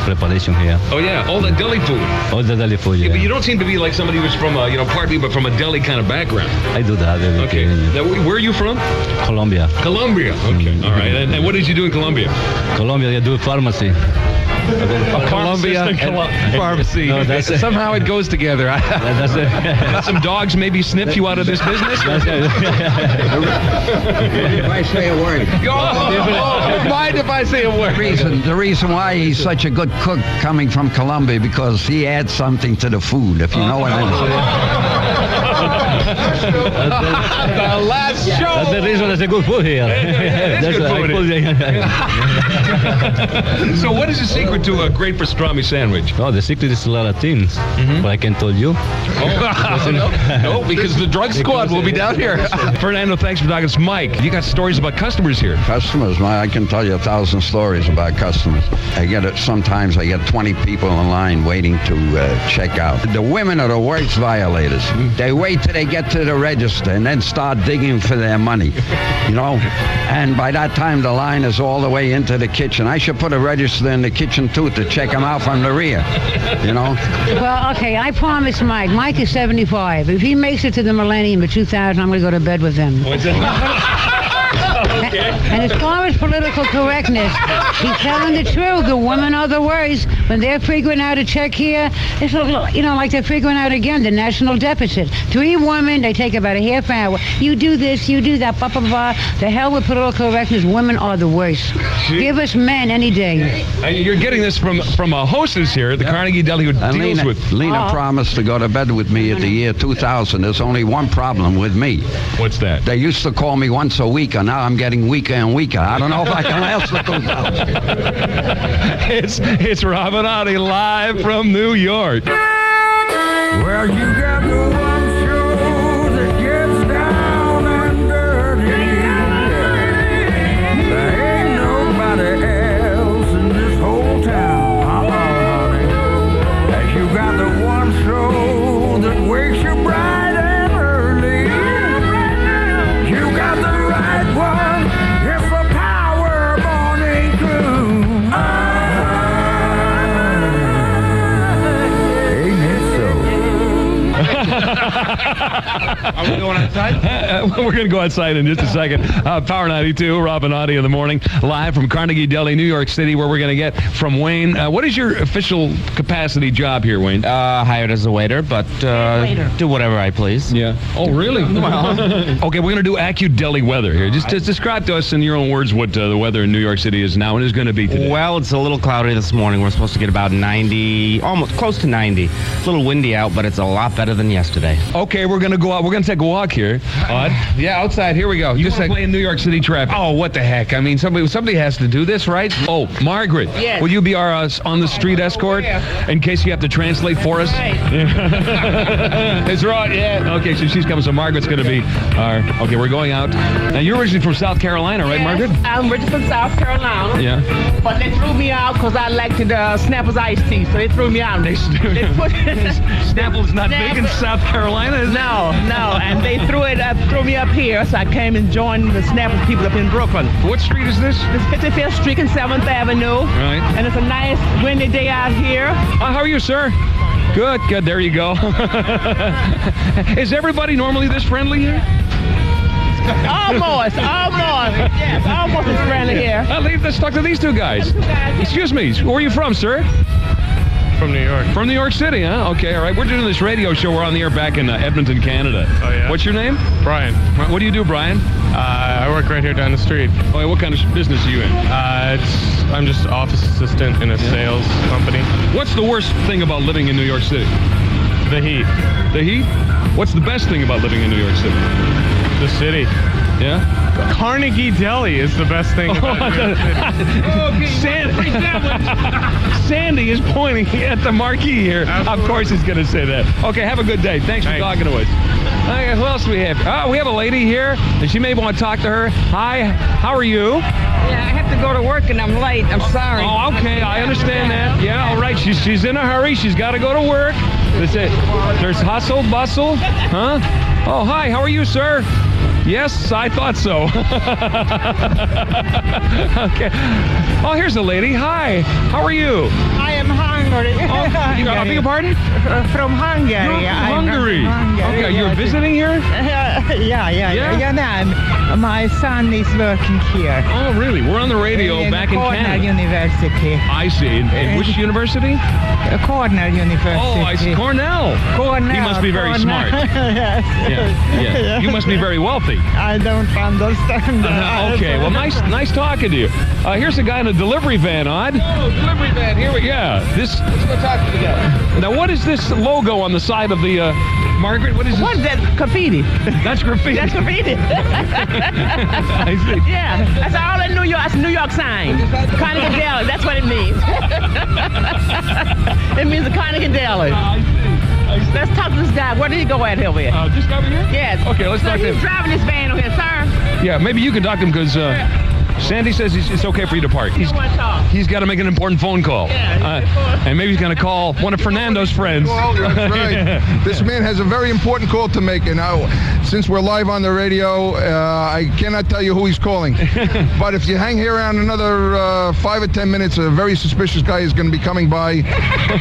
preparation here.
Oh yeah, all the deli food.
All the deli food,
Yeah, but you don't seem to be like somebody who's from but from a deli kind of background.
I do that.
Okay. Now, where are you from?
Colombia.
Colombia. Okay. All right. And what did you do in Colombia?
Colombia, I do pharmacy.
Colombia and pharmacy.
No,
somehow it goes together.
That's it.
Let some dogs maybe sniff you out of this business.
If I say a word.
Mind if I say a word?
The reason why he's such a good cook coming from Colombia because he adds something to the food, if you know what I mean.
The last show.
That's the reason there's a good food here.
That's good food. So what is the secret to a great pastrami sandwich?
Oh, the secret is a lot of things, but I can tell you.
No, because the drug squad will be down here. Fernando, thanks for talking. It's Mike. You got stories about customers here.
Customers, I can tell you 1,000 stories about customers. Sometimes I get 20 people in line waiting to check out. The women are the worst violators. They wait till they get to the register and then start digging for their money, you know? And by that time, the line is all the way into the kitchen. I should put a register in the kitchen, too, to check them out from the rear, you know?
Well, okay, I promise Mike. Mike is 75. If he makes it to the millennium of 2000, I'm going to go to bed with him.
What's that? Okay.
And as far as political correctness, he's telling the truth. The women are the worst. When they're figuring out a check here, it's like they're figuring out again the national deficit. 3 women, they take about a half hour. You do this, you do that, blah, blah, blah. The hell with political correctness. Women are the worst. Give us men any day.
You're getting this from a hostess here at the Carnegie Deli who deals with...
Lena promised to go to bed with me at the year 2000. There's only one problem with me.
What's that?
They used to call me once a week, and now I'm getting weaker and weaker. I don't know if I can last the 2000.
It's Rob and Audie live from New York.
Well, you got the one show that gets down and dirty. There ain't nobody else in this whole town, honey. And you got the one show that wakes you bright and early. You got the right one. It's the Power Morning Crew. Ain't it so?
Are we going outside? We're going to go outside in just a second. Power 92, Rob and Audie in the morning, live from Carnegie Deli, New York City, where we're going to get from Wayne. What is your official capacity job here, Wayne?
Hired as a waiter, but do whatever I please.
Yeah. Oh, really?
Well.
Okay, we're going to do AccuDeli weather here. Just describe to us in your own words what the weather in New York City is now and is going to be today.
Well, it's a little cloudy this morning. We're supposed to get about 90, almost close to 90. A little windy out, but it's a lot better than yesterday.
Okay, we're going to go out. We're going to take a walk here.
Yeah, outside. Here we go.
You want to play in New York City traffic?
Oh, what the heck? I mean, somebody has to do this, right?
Oh, Margaret.
Yes.
Will you be our on-the-street escort in case you have to translate for us?
Right.
That's right, yeah. Okay, so she's coming. So Margaret's going to be our... Okay, we're going out. Now, you're originally from South Carolina, right, Margaret?
I'm originally from South Carolina.
Yeah.
But they threw me out because I liked the Snapple's iced tea, so they threw me out.
Snapple's not big in South Carolina, is it?
No, and they threw me up here, so I came and joined the Snapple's people up in Brooklyn.
What street is this?
It's 55th Street and 7th Avenue.
Right.
And it's a nice windy day out here.
How are you, sir? Good. There you go. Is everybody normally this friendly here?
Almost. Yes, almost as friendly here.
Let's talk to these two guys. Excuse me. Where are you from, sir?
From New York.
From New York City, huh? Okay, all right. We're doing this radio show. We're on the air back in Edmonton, Canada.
Oh, yeah?
What's your name?
Brian.
What do you do, Brian?
I work right here down the street.
Oh, what kind of business are you in?
I'm just office assistant in a sales company.
What's the worst thing about living in New York City?
The heat.
The heat? What's the best thing about living in New York City?
The city.
Yeah?
Carnegie Deli is the best thing about New York City.
Sandy is pointing at the marquee here. Absolutely. Of course he's going to say that. Okay, have a good day. Thanks for talking to us. Okay, who else do we have? Oh, we have a lady here, and she may want to talk to her. Hi, how are you?
Yeah, I have to go to work and I'm late. I'm sorry.
Oh, okay, I understand that. Yeah, all right. She's in a hurry. She's got to go to work. There's hustle, bustle. Huh? Oh, hi. How are you, sir? Yes, I thought so. Okay. Oh, here's a lady. Hi. How are you?
I am hungry.
Oh, I beg your pardon?
From Hungary.
Hungary. Okay, you're visiting here?
Yeah. My son is working here.
Oh, really? We're on the radio back in
Cornell
Canada.
University.
I see. In which university?
Cornell University.
Oh, I see. Cornell.
Cornell.
You must be very smart.
Yes.
Yeah. You must be very wealthy.
I don't understand.
Okay, well, nice talking to you. Here's a guy in a delivery van, Odd.
Oh, delivery van. Here we go.
Yeah,
Let's go talk to the guy.
Now, what is this logo on the side of the... Margaret, what is this?
What is that? Graffiti.
That's graffiti.
That's graffiti.
I see.
Yeah, that's all in New York. It's a New York sign. Carnegie Deli. That's what it means. It means the Carnegie Deli. Let's talk to this guy. Where did he go at here with?
Just over here?
Yes.
Okay, let's talk to him.
He's driving this van over here, sir.
Yeah, maybe you can talk to him because Sandy says it's okay for you to park. He's got to make an important phone call. And maybe he's going to call one of Fernando's friends.
Well, that's right. This man has a very important call to make. And now, since we're live on the radio, I cannot tell you who he's calling. But if you hang here around another 5 or 10 minutes, a very suspicious guy is going to be coming by.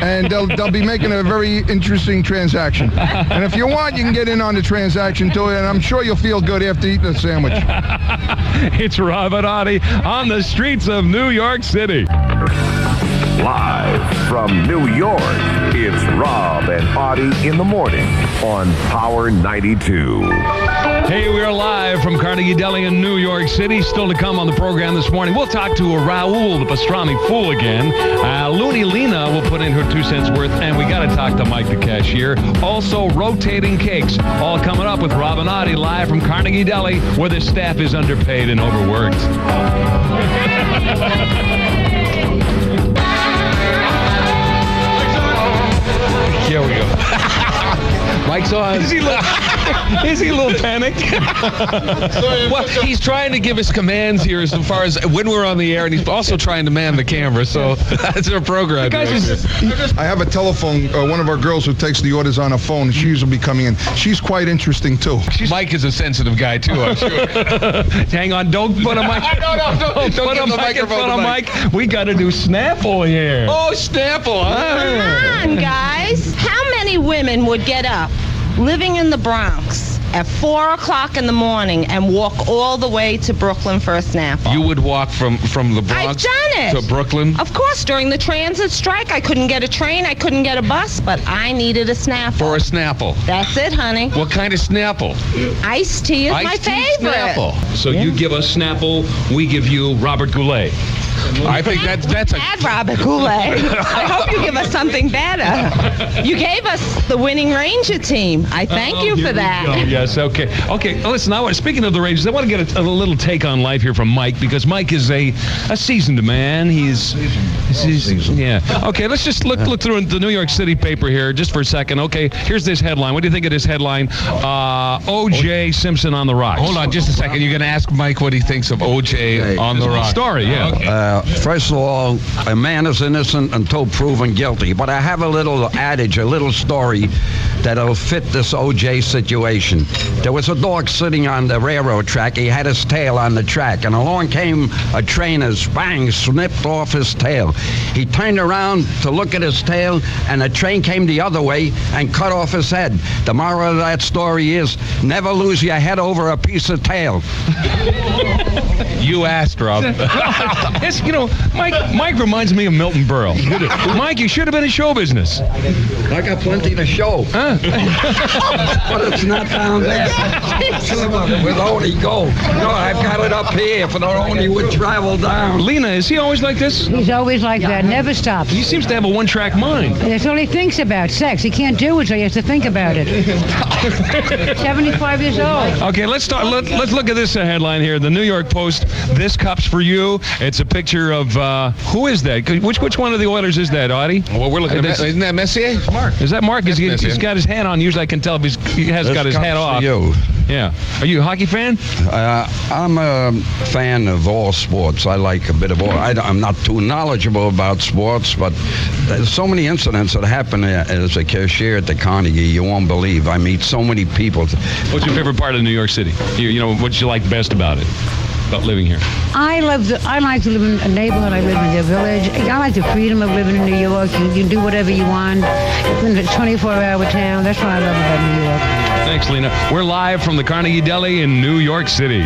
And they'll be making a very interesting transaction. And if you want, you can get in on the transaction too. And I'm sure you'll feel good after eating the sandwich.
It's Rob and Audie on the streets of New York City.
Live from New York, it's Rob and Audie in the morning on Power 92.
Hey, we're live from Carnegie Deli in New York City. Still to come on the program this morning. We'll talk to Raul, the pastrami fool again. Looney Lena will put in her 2 cents worth, and we got to talk to Mike the cashier. Also, rotating cakes. All coming up with Rob and Audie live from Carnegie Deli, where the staff is underpaid and overworked. Here we go. Mike's on. Is he a little panicked? Well, he's trying to give us commands here as far as when we're on the air, and he's also trying to man the camera, so that's our program.
I have a telephone, one of our girls who takes the orders on her phone, and she's will be coming in. She's quite interesting, too.
Mike is a sensitive guy, too, I'm sure. Hang on, don't put a mic. Don't put a mic in front of Mike. We got to do Snapple here.
Oh, Snapple, huh?
Come on, guys. How many women would get up living in the Bronx at 4 o'clock in the morning and walk all the way to Brooklyn for a Snapple?
You would walk from the Bronx
I've done it.
to Brooklyn?
Of course. During the transit strike, I couldn't get a train, I couldn't get a bus, but I needed a Snapple.
For a Snapple?
That's it, honey.
What kind of Snapple?
Iced tea is my favorite.
Snapple. So you give us Snapple, we give you Robert Goulet. I think that's a...
Bad Robert Goulet. I hope you give us something better. You gave us the winning Ranger team. I thank you for that.
Yes, okay. Okay, listen, speaking of the Rangers, I want to get a little take on life here from Mike, because Mike is a seasoned man. He's yeah. Okay, let's just look through the New York City paper here just for a second. Okay, here's this headline. What do you think of this headline? O.J. Simpson on the rocks.
Hold on just a second. You're going to ask Mike what he thinks of O.J. on the rocks.
Story, yeah.
Okay.
First of all, a man is innocent until proven guilty. But I have a little adage, a little story that'll fit this O.J. situation. There was a dog sitting on the railroad track. He had his tail on the track, and along came a train and bang, snipped off his tail. He turned around to look at his tail, and the train came the other way and cut off his head. The moral of that story is, never lose your head over a piece of tail.
You asked, Rob. Mike reminds me of Milton Berle. Mike, you should have been in show business.
I got plenty to show.
Huh?
But it's not down there. With Audie go. No, I've got it up here for the Audie would travel down.
Lena, is he always like this?
He's always like that, never stops.
He seems to have a one-track mind.
That's all he thinks about, sex. He can't do it, so he has to think about it. 75 years old.
Okay, let's look at this headline here. The New York Post, this cup's for you. It's a picture of, who is that? Which one of the Oilers is that, Audie? Audie?
Well, we're looking at isn't that Messier?
Mark. Is that Mark? He's got his hat on. Usually I can tell if he has got his hat off.
You.
Yeah. Are you a hockey fan?
I'm a fan of all sports. I like a bit of all. I'm not too knowledgeable about sports, but there's so many incidents that happen as a cashier at the Carnegie. You won't believe. I meet so many people.
What's your favorite part of New York City? You know, what you like best about it? About living here?
I like to live in a neighborhood. I live in their village. I like the freedom of living in New York. You can do whatever you want. It's in a 24-hour town. That's what I love about New York.
Thanks, Lena. We're live from the Carnegie Deli in New York City.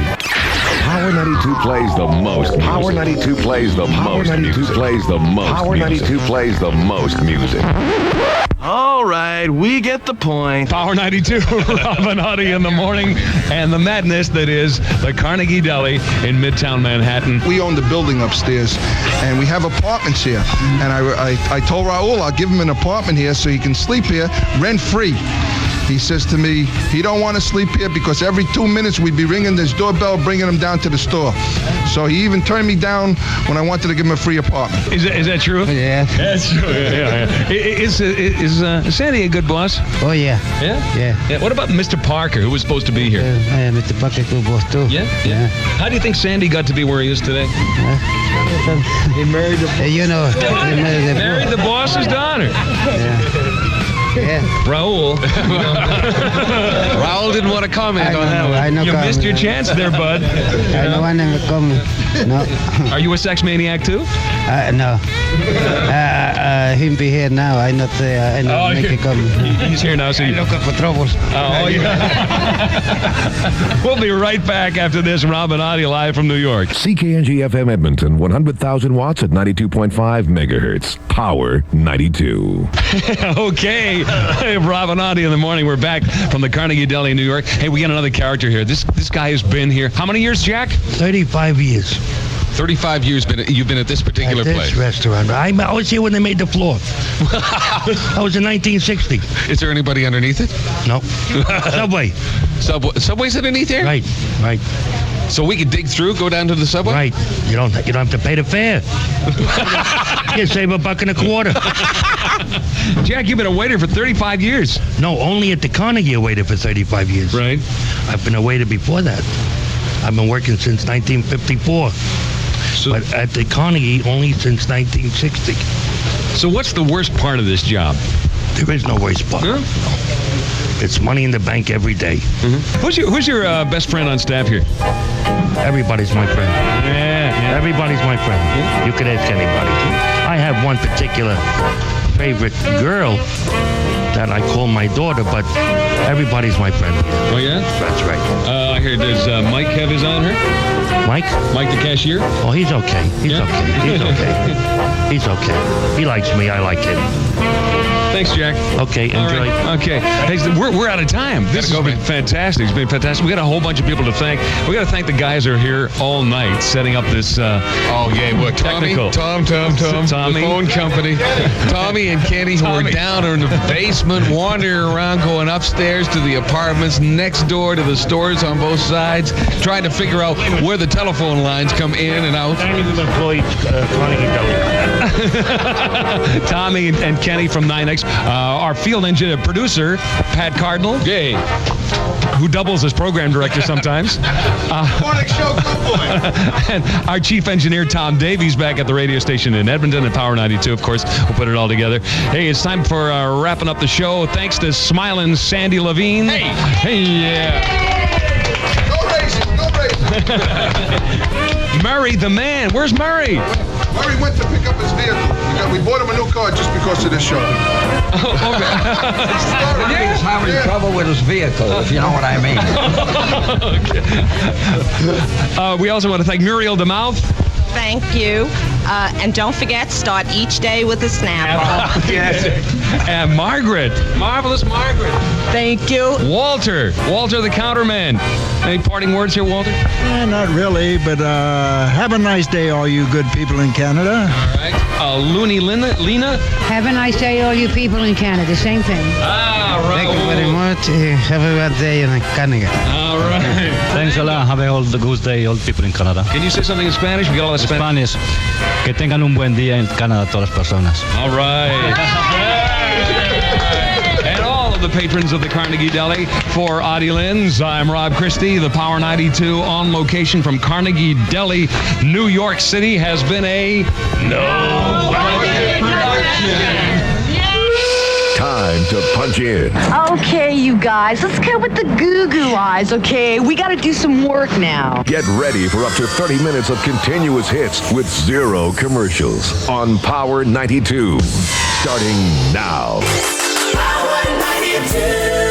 Power 92 plays the most. Power 92 plays the most. Power 92 plays the most. Power 92 plays the most music.
All right, we get the point.
Power 92, Rob and Audie in the morning, and the madness that is the Carnegie Deli in Midtown Manhattan.
We own the building upstairs, and we have apartments here. And I told Raul I'll give him an apartment here so he can sleep here rent-free. He says to me, he don't want to sleep here because every 2 minutes we'd be ringing this doorbell, bringing him down to the store. So he even turned me down when I wanted to give him a free apartment.
Is that true?
Yeah.
That's true. Yeah. Is Sandy a good boss?
Oh, yeah.
Yeah? Yeah. What about Mr. Parker, who was supposed to be here?
Mr. Parker is a good boss, too.
Yeah? How do you think Sandy got to be where he is today?
He married the boss. You know, he
married the boss's daughter.
Yeah.
Raul.
Raul didn't want to comment on that one.
I know.
You missed your chance there, bud.
I know one never comment. No.
Are you a sex maniac too?
No. Him be here now. I not make it come.
He's here now, so you
looking for troubles.
Oh, yeah. We'll be right back after this. Rob and Audie live from New York.
CKNG FM Edmonton, 100,000 watts at 92.5 megahertz. Power 92.
Okay. Hey, Rob and Audie in the morning. We're back from the Carnegie Deli in New York. Hey, we got another character here. This guy has been here. How many years, Jack?
35 years.
35 years you've been at this particular
place.
This
restaurant. I was here when they made the floor. That was in 1960.
Is there anybody underneath it?
No. Subway.
Subway's underneath here?
Right.
So we can dig through, go down to the subway?
Right. You don't have to pay the fare. You save $1.25.
Jack, you've been a waiter for 35 years.
No, only at the Carnegie I waited for 35 years.
Right.
I've been a waiter before that. I've been working since 1954. But at the Carnegie only since 1960.
So what's the worst part of this job?
There is no worst part.
Huh?
It's money in the bank every day.
Mm-hmm. Who's your best friend on staff here?
Everybody's my friend.
Yeah.
Everybody's my friend. Yeah. You could ask anybody. I have one particular favorite girl that I call my daughter, but everybody's my friend.
Oh, yeah?
That's right.
I hear, does Mike have his on her?
Mike?
Mike the cashier?
Oh, he's okay. He's okay. He likes me. I like him.
Thanks, Jack.
Okay, enjoy.
Right. Okay. Hey, we're out of time. This has been fantastic. It's been fantastic. We got a whole bunch of people to thank. We got to thank the guys who are here all night setting up this technical.
Tommy, the phone company. Tommy and Kenny who are down in the basement, wandering around, going upstairs to the apartments next door to the stores on both sides, trying to figure out where the telephone lines come in and out.
Tommy and Kenny from 9X. Our field engineer producer, Pat Cardinal.
Yay.
Who doubles as program director sometimes.
Morning show, good boy.
And our chief engineer, Tom Davies, back at the radio station in Edmonton and Power 92, of course. We'll put it all together. Hey, it's time for wrapping up the show. Thanks to smiling Sandy Levine. Hey, yeah.
No racing.
Murray, the man. Where's Murray?
Murray went to pick up his vehicle. We bought him a new car just because of this show.
He's having trouble with his vehicle, if you know what I mean.
We also want to thank Muriel DeMouth.
Thank you. And don't forget, start each day with a Snapple.
Yes. And Margaret. Marvelous Margaret.
Thank you.
Walter the counterman. Any parting words here, Walter?
Not really, but have a nice day, all you good people in Canada.
All right. Looney Lena.
Have a nice day, all you people in Canada. Same thing.
Right.
Thank you very much. Have a good day in Canada.
All right.
Thanks a lot. Have a good day, all people in Canada.
Can you say something in Spanish? We got all the
Spanish. Que tengan un buen día en Canadá todas las personas.
All right. And all of the patrons of the Carnegie Deli, for Audie Lenz, I'm Rob Christie. The Power 92 on location from Carnegie Deli, New York City, has been a no-budget production.
Time to punch in.
Okay, you guys, let's go with the goo-goo eyes, okay? We gotta do some work now.
Get ready for up to 30 minutes of continuous hits with 0 commercials on Power 92. Starting now.
Power 92.